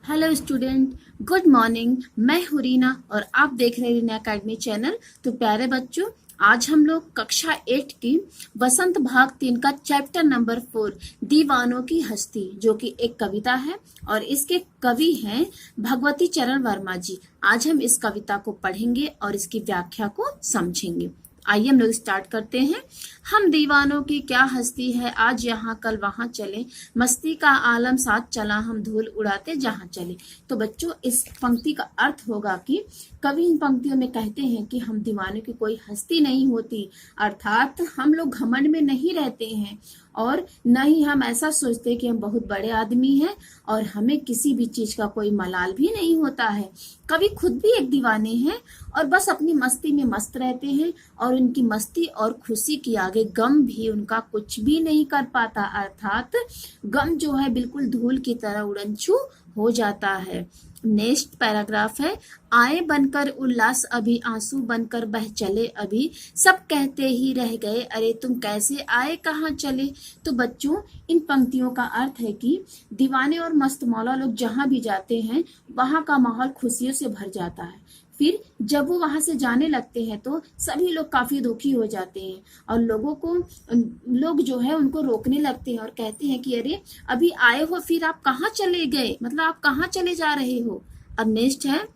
Hello student, good morning. मैं हूँ रीना और आप देख रहे हैं रीना अकेडमी चैनल। तो प्यारे बच्चों, आज हम लोग कक्षा 8 की वसंत भाग 3 का चैप्टर नंबर 4 दीवानों की हस्ती, जो कि एक कविता है और इसके कवि हैं भगवती चरण वर्मा जी। आज हम इस कविता को पढ़ेंगे और इसकी व्याख्या को समझेंगे। आइए हम लोग स्टार्ट करते हैं। हम दीवानों की क्या हस्ती है, आज यहाँ कल वहां चले, मस्ती का आलम साथ चला, हम धूल उड़ाते जहां चले। तो बच्चों, इस पंक्ति का अर्थ होगा कि कवि इन पंक्तियों में कहते हैं कि हम दीवानों की कोई हस्ती नहीं होती, अर्थात हम लोग घमंड में नहीं रहते हैं और न ही हम ऐसा सोचते कि हम बहुत बड़े आदमी हैं और हमें किसी भी चीज का कोई मलाल भी नहीं होता है। कवि खुद भी एक दीवाने हैं और बस अपनी मस्ती में मस्त रहते हैं और उनकी मस्ती और खुशी के आगे गम भी उनका कुछ भी नहीं कर पाता, अर्थात गम जो है बिल्कुल धूल की तरह उड़नछू हो जाता है। नेक्स्ट पैराग्राफ है, आए बनकर उल्लास अभी, आंसू बनकर बह चले अभी, सब कहते ही रह गए अरे तुम कैसे आए कहाँ चले। तो बच्चों, इन पंक्तियों का अर्थ है कि दीवाने और मस्त मौला लोग जहां भी जाते हैं वहां का माहौल खुशियों से भर जाता है। फिर जब वो वहां से जाने लगते हैं तो सभी लोग काफी दुखी हो जाते हैं और लोग जो है उनको रोकने लगते हैं और कहते हैं कि अरे अभी आए हो, फिर आप कहाँ चले गए, मतलब आप कहाँ चले जा रहे हो। अब नेक्स्ट है,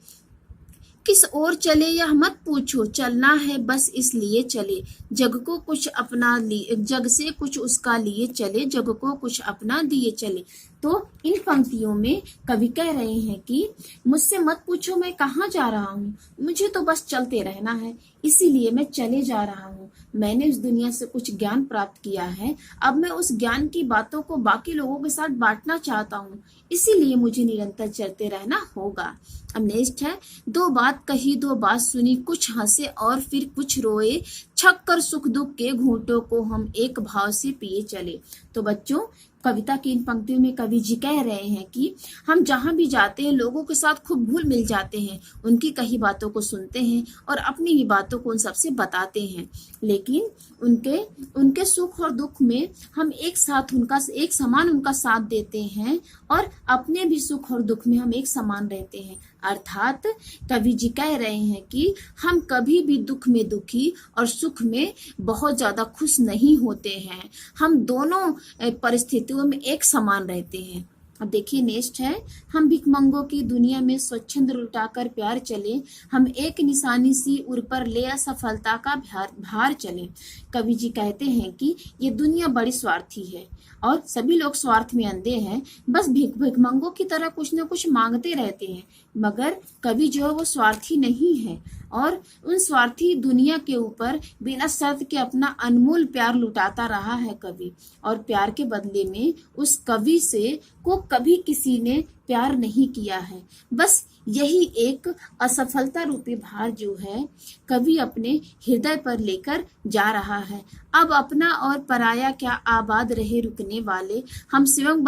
किस ओर चले यह मत पूछो, चलना है बस इसलिए चले, जग को कुछ अपना लिए, जग से कुछ उसका लिए चले, जग को कुछ अपना दिए चले। तो इन पंक्तियों में कवि कह रहे हैं कि मुझसे मत पूछो मैं कहाँ जा रहा हूँ, मुझे तो बस चलते रहना है, इसीलिए मैं चले जा रहा हूँ। मैंने इस दुनिया से कुछ ज्ञान प्राप्त किया है, अब मैं उस ज्ञान की बातों को बाकी लोगों के साथ बांटना चाहता हूँ, इसीलिए मुझे निरंतर चलते रहना होगा। अब नेक्स्ट है, दो बात कही दो बात सुनी, कुछ हंसे और फिर कुछ रोए, छक कर सुख दुख के घूंटों को हम एक भाव से पिए चले। तो बच्चों, कविता की इन पंक्तियों में कवि जी कह रहे हैं कि हम जहां भी जाते हैं लोगों के साथ खूब घुल मिल जाते हैं, उनकी कही बातों को सुनते हैं और अपनी भी बातों को उन सबसे बताते हैं, लेकिन उनके उनके सुख और दुख में हम एक साथ उनका एक समान उनका साथ देते हैं और अपने भी सुख और दुख में हम एक समान रहते हैं। अर्थात कवि जी कह रहे हैं कि हम कभी भी दुख में दुखी और सुख में बहुत ज्यादा खुश नहीं होते हैं, हम दोनों परिस्थितियों में एक समान रहते हैं। अब देखिए नेक्स्ट है, हम भिखमंगों की दुनिया में स्वच्छंद लुटाकर प्यार चले, हम एक निशानी सी उर पर ले असफलता का भार चले। कवि जी कहते हैं कि ये दुनिया बड़ी स्वार्थी है और सभी लोग स्वार्थ में अंधे हैं, बस भिखमंगों की तरह कुछ न कुछ मांगते रहते हैं, मगर कवि जो है वो स्वार्थी नहीं है और उन स्वार्थी दुनिया के ऊपर बिना शर्त के अपना अनमोल प्यार लुटाता रहा है कवि, और प्यार के बदले में उस कवि से को कभी किसी ने प्यार नहीं किया है। बस यही एक असफलता रूपी भार जो है कवि अपने हृदय पर लेकर जा रहा है। अब अपना और पराया क्या आबाद रहे रुकने वाले, हम स्वयं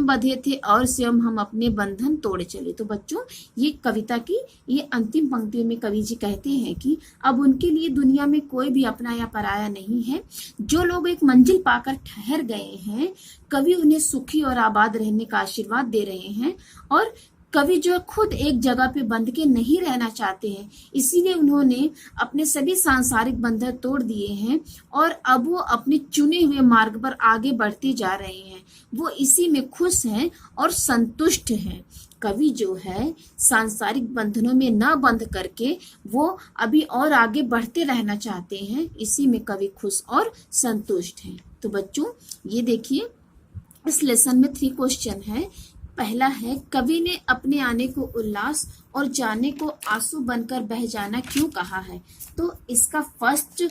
बंधे थे और स्वयं हम अपने बंधन तोड़ चले। तो बच्चों, ये कविता की ये अंतिम पंक्तियों में कवि जी कहते हैं कि अब उनके लिए दुनिया में कोई भी अपना या पराया नहीं है। जो लोग एक मंजिल पाकर ठहर गए हैं, कवि उन्हें सुखी और आबाद रहने का आशीर्वाद दे रहे हैं और कवि जो खुद एक जगह पे बंध के नहीं रहना चाहते हैं, इसीलिए उन्होंने अपने सभी सांसारिक बंधन तोड़ दिए हैं और अब वो अपने चुने हुए मार्ग पर आगे बढ़ते जा रहे हैं। वो इसी में खुश हैं और संतुष्ट हैं। कवि जो है सांसारिक बंधनों में न बंध करके वो अभी और आगे बढ़ते रहना चाहते हैं, इसी में कवि खुश और संतुष्ट हैं। तो बच्चों, ये देखिए इस लेसन में 3 क्वेश्चन है। पहला है, कवि ने अपने आने को उल्लास और जाने को आंसू बनकर बह जाना क्यों कहा है। तो इसका फर्स्ट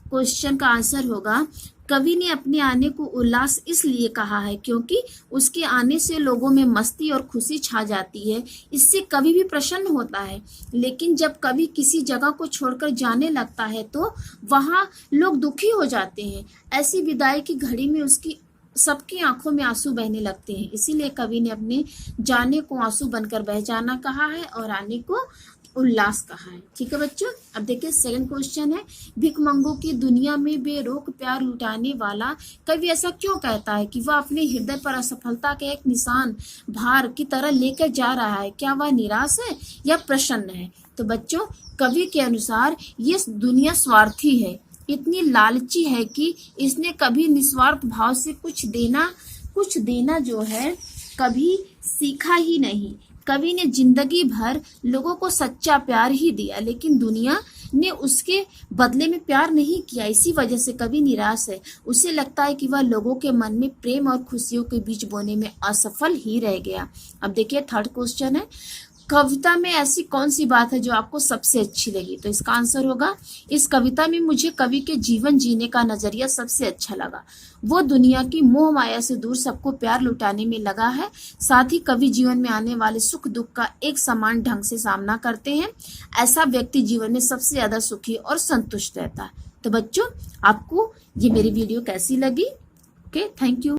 क्वेश्चन का आंसर होगा, कवि ने अपने आने को उल्लास इसलिए कहा है क्योंकि उसके आने से लोगों में मस्ती और खुशी छा जाती है, इससे कवि भी प्रसन्न होता है। लेकिन जब कवि किसी जगह को छोड़कर जाने लगता है तो वहां लोग दुखी हो जाते हैं। ऐसी विदाई की घड़ी में उसकी सबकी आंखों में आंसू बहने लगते हैं, इसीलिए कवि ने अपने जाने को आंसू बनकर बह जाना कहा है और आने को उल्लास कहा है। ठीक है बच्चों, अब देखिए सेकंड क्वेश्चन है, भिखमंगों की दुनिया में बेरोक प्यार लुटाने वाला कवि ऐसा क्यों कहता है कि वह अपने हृदय पर असफलता के एक निशान भार की तरह लेकर जा रहा है? क्या वह निराश है या प्रसन्न है? तो बच्चों, कवि के अनुसार ये दुनिया स्वार्थी है, इतनी लालची है कि इसने कभी निस्वार्थ भाव से कुछ देना जो है कभी सीखा ही नहीं। कवि ने जिंदगी भर लोगों को सच्चा प्यार ही दिया, लेकिन दुनिया ने उसके बदले में प्यार नहीं किया। इसी वजह से कवि निराश है। उसे लगता है कि वह लोगों के मन में प्रेम और खुशियों के बीच बोने में असफल ही रह गया। अब देखिए थर्ड क्वेश्चन है, कविता में ऐसी कौन सी बात है जो आपको सबसे अच्छी लगी? तो इसका आंसर होगा, इस कविता में मुझे कवि के जीवन जीने का नजरिया सबसे अच्छा लगा। वो दुनिया की मोह माया से दूर सबको प्यार लुटाने में लगा है। साथ ही कवि जीवन में आने वाले सुख दुख का एक समान ढंग से सामना करते हैं। ऐसा व्यक्ति जीवन में सबसे ज्यादा सुखी और संतुष्ट रहता है। तो बच्चों, आपको ये मेरी वीडियो कैसी लगी? Okay, thank you.